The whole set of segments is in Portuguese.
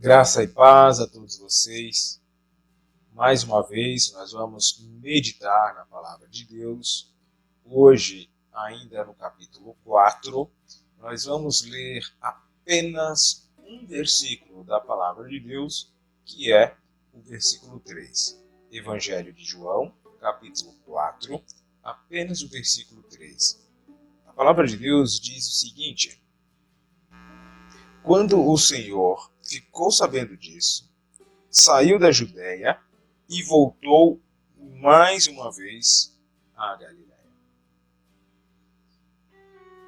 Graça e paz a todos vocês. Mais uma vez, nós vamos meditar na Palavra de Deus. Hoje, ainda no capítulo 4, nós vamos ler apenas um versículo da Palavra de Deus, que é o versículo 3. Evangelho de João, capítulo 4, apenas o versículo 3. A Palavra de Deus diz o seguinte: Quando o Senhor ficou sabendo disso, saiu da Judéia e voltou mais uma vez à Galiléia.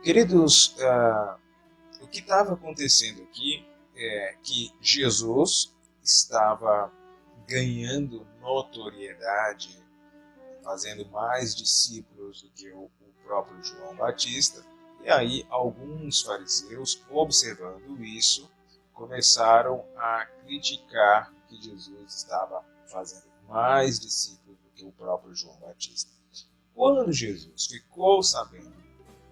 Queridos, o que estava acontecendo aqui é que Jesus estava ganhando notoriedade, fazendo mais discípulos do que o próprio João Batista. E aí alguns fariseus, observando isso, começaram a criticar que Jesus estava fazendo mais discípulos do que o próprio João Batista. Quando Jesus ficou sabendo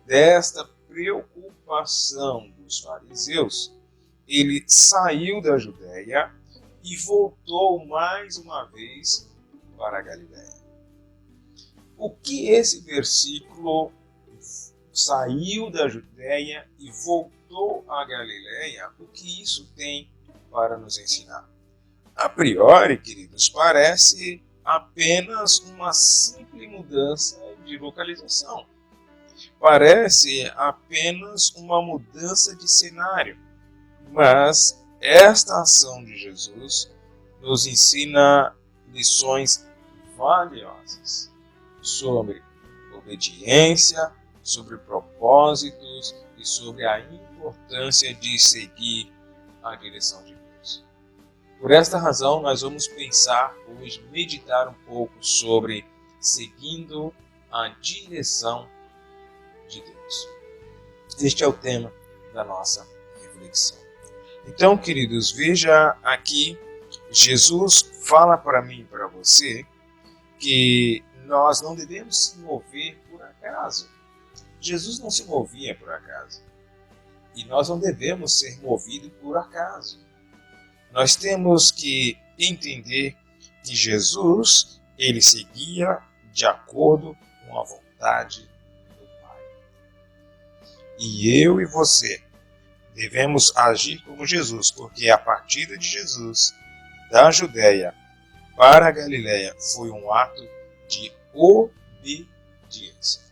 desta preocupação dos fariseus, ele saiu da Judéia e voltou mais uma vez para a Galiléia. O que esse versículo saiu da Judéia e voltou à Galiléia, o que isso tem para nos ensinar? A priori, queridos, parece apenas uma simples mudança de localização. Parece apenas uma mudança de cenário. Mas esta ação de Jesus nos ensina lições valiosas sobre obediência, sobre propósitos e sobre a importância de seguir a direção de Deus. Por esta razão, nós vamos pensar hoje, meditar um pouco sobre seguindo a direção de Deus. Este é o tema da nossa reflexão. Então, queridos, veja aqui, Jesus fala para mim e para você que nós não devemos se mover por acaso. Jesus não se movia por acaso. E nós não devemos ser movidos por acaso. Nós temos que entender que Jesus, ele seguia de acordo com a vontade do Pai. E eu e você devemos agir como Jesus, porque a partida de Jesus da Judéia para a Galiléia foi um ato de obediência.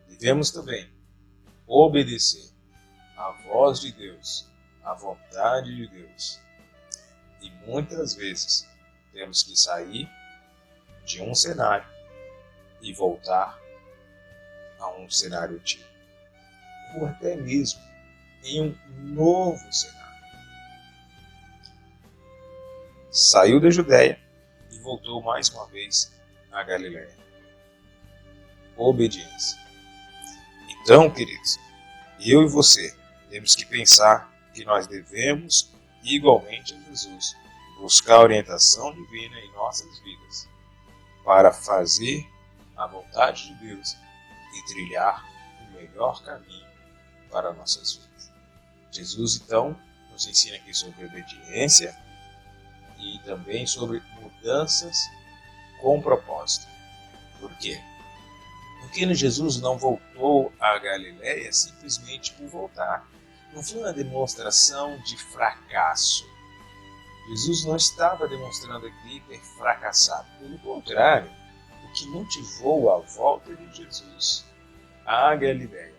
Devemos também obedecer à voz de Deus, à vontade de Deus. E muitas vezes temos que sair de um cenário e voltar a um cenário antigo. Ou até mesmo em um novo cenário. Saiu da Judéia e voltou mais uma vez à Galiléia. Obediência. Então, queridos, eu e você temos que pensar que nós devemos, igualmente a Jesus, buscar a orientação divina em nossas vidas para fazer a vontade de Deus e trilhar o melhor caminho para nossas vidas. Jesus, então, nos ensina aqui sobre obediência e também sobre mudanças com propósito. Por quê? Porque Jesus não voltou à Galiléia simplesmente por voltar. Não foi uma demonstração de fracasso. Jesus não estava demonstrando aqui ter fracassado. Pelo contrário, o que motivou a volta de Jesus à Galiléia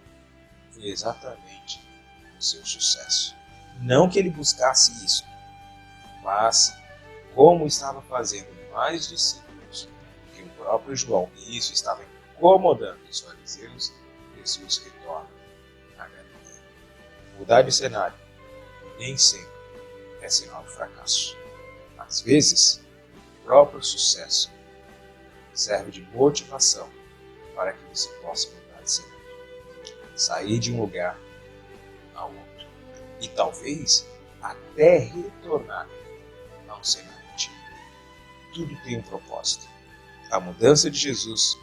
foi exatamente o seu sucesso. Não que ele buscasse isso, mas como estava fazendo mais discípulos que o próprio João, e isso estava incomodando os fariseus, Jesus retorna à Galiléia. Mudar de cenário nem sempre é sinal de fracasso. Às vezes, o próprio sucesso serve de motivação para que você possa mudar de cenário. Sair de um lugar ao outro. E talvez até retornar a um cenário antigo. Tudo tem um propósito. A mudança de Jesus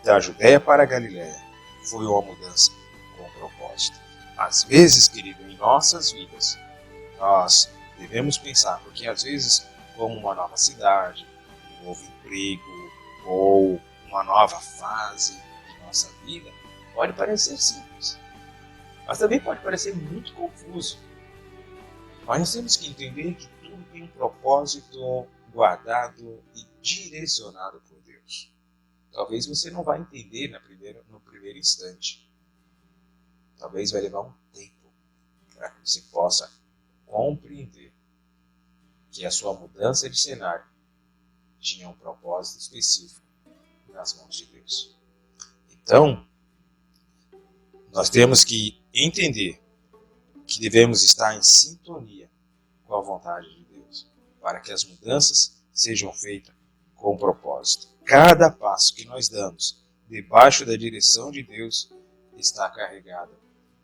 da Judéia para a Galiléia foi uma mudança com propósito. Às vezes, querido, em nossas vidas, nós devemos pensar, porque às vezes, como uma nova cidade, um novo emprego ou uma nova fase de nossa vida, pode parecer simples, mas também pode parecer muito confuso. Mas nós temos que entender que tudo tem um propósito guardado e direcionado por Deus. Talvez você não vai entender no primeiro instante. Talvez vai levar um tempo para que você possa compreender que a sua mudança de cenário tinha um propósito específico nas mãos de Deus. Então, nós temos que entender que devemos estar em sintonia com a vontade de Deus, para que as mudanças sejam feitas com propósito. Cada passo que nós damos debaixo da direção de Deus está carregado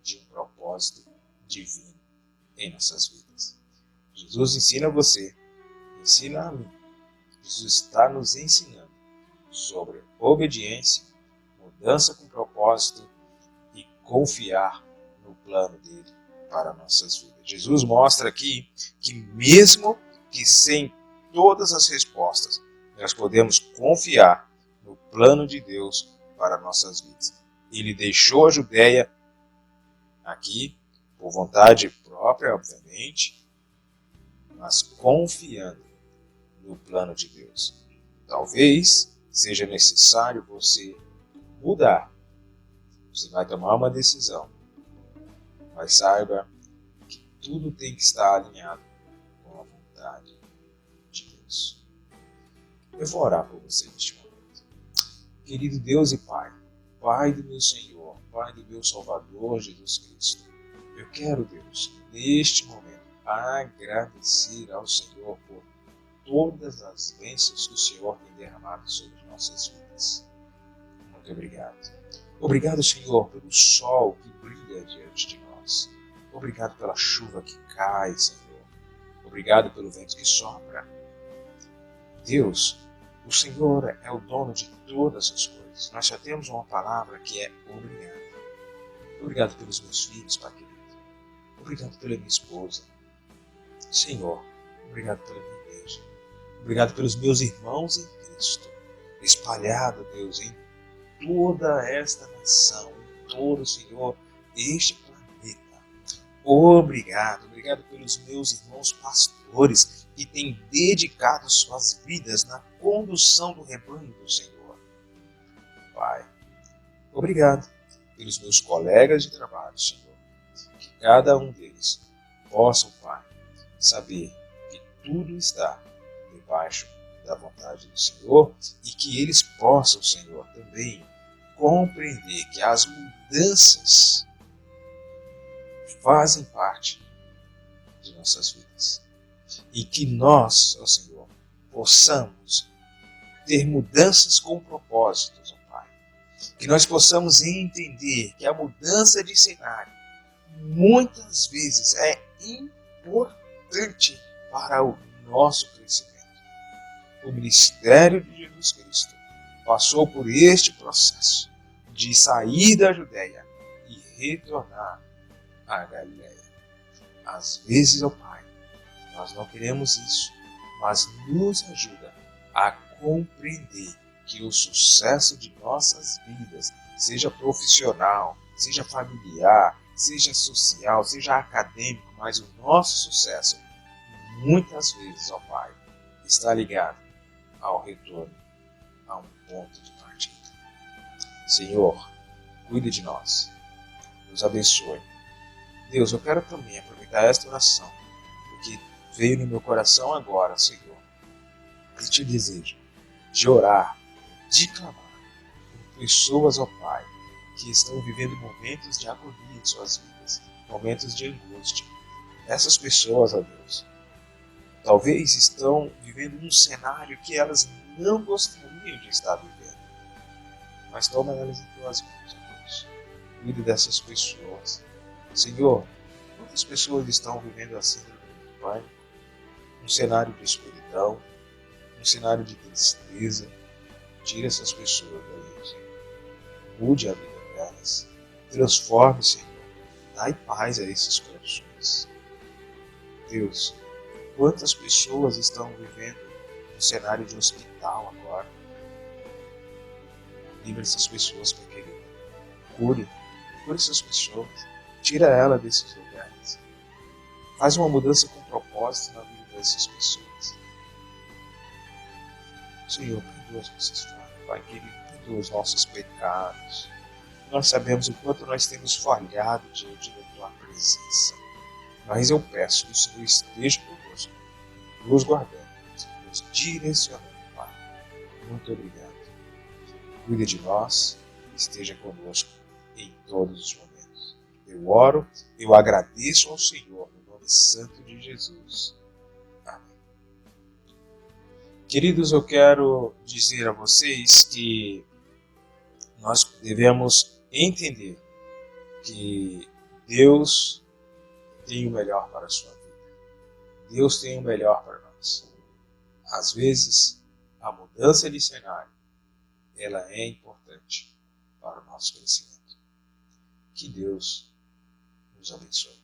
de um propósito divino em nossas vidas. Jesus ensina você, ensina a mim. Jesus está nos ensinando sobre obediência, mudança com propósito e confiar no plano dele para nossas vidas. Jesus mostra aqui que mesmo que sem todas as respostas, nós podemos confiar no plano de Deus para nossas vidas. Ele deixou a Judéia aqui, por vontade própria, obviamente, mas confiando no plano de Deus. Talvez seja necessário você mudar. Você vai tomar uma decisão, mas saiba que tudo tem que estar alinhado com a vontade de Deus. Eu vou orar por você neste momento. Querido Deus e Pai, Pai do meu Senhor, Pai do meu Salvador Jesus Cristo, eu quero, Deus, neste momento, agradecer ao Senhor por todas as bênçãos que o Senhor tem derramado sobre nossas vidas. Muito obrigado. Obrigado, Senhor, pelo sol que brilha diante de nós. Obrigado pela chuva que cai, Senhor. Obrigado pelo vento que sopra. Deus, o Senhor é o dono de todas as coisas. Nós só temos uma palavra que é obrigado. Obrigado pelos meus filhos, Pai querido. Obrigado pela minha esposa. Senhor, obrigado pela minha igreja. Obrigado pelos meus irmãos em Cristo, espalhados, Deus, em toda esta nação, em todo, Senhor, este planeta. Obrigado pelos meus irmãos pastores que têm dedicado suas vidas na condução do rebanho do Senhor. Pai, obrigado pelos meus colegas de trabalho, Senhor, que cada um deles possam, Pai, saber que tudo está debaixo da vontade do Senhor e que eles possam, Senhor, também compreender que as mudanças fazem parte de nossas vidas e que nós, ó Senhor, possamos ter mudanças com propósitos, ó Pai. Que nós possamos entender que a mudança de cenário muitas vezes é importante para o nosso crescimento. O ministério de Jesus Cristo passou por este processo de sair da Judéia e retornar à Galileia. Às vezes, ó Pai, nós não queremos isso, mas nos ajuda a compreender que o sucesso de nossas vidas, seja profissional, seja familiar, seja social, seja acadêmico, mas o nosso sucesso, muitas vezes, ó Pai, está ligado ao retorno a um ponto de partida. Senhor, cuide de nós, nos abençoe. Deus, eu quero também aproveitar esta oração, porque veio no meu coração agora, Senhor, este desejo de orar, de clamar por pessoas, ó Pai, que estão vivendo momentos de agonia em suas vidas, momentos de angústia. Essas pessoas, ó Deus, talvez estão vivendo um cenário que elas não gostariam de estar vivendo. Mas toma elas em tuas mãos, ó Deus. Cuide dessas pessoas. Senhor, quantas pessoas estão vivendo a síndrome do pânico? Um cenário de escuridão, um cenário de tristeza. Tira essas pessoas daí, Senhor. Mude a vida delas. Transforme, Senhor. Dai paz a esses corações. Deus, quantas pessoas estão vivendo um cenário de hospital agora? Livre essas pessoas, Pai querido. Cure essas pessoas. Tira ela desses lugares. Faz uma mudança com propósito na vida dessas pessoas. Senhor, perdoa as nossas falhas. Pai querido, perdoa os nossos pecados. Nós sabemos o quanto nós temos falhado diante da Tua presença. Mas eu peço que o Senhor esteja conosco, nos guardando, nos direcionando, Pai. Muito obrigado. Cuide de nós, esteja conosco em todos os momentos. Eu oro, eu agradeço ao Senhor, no nome santo de Jesus. Amém. Queridos, eu quero dizer a vocês que nós devemos entender que Deus tem o melhor para a sua vida. Deus tem o melhor para nós. Às vezes, a mudança de cenário, ela é importante para o nosso crescimento. Que Deus nos abençoe.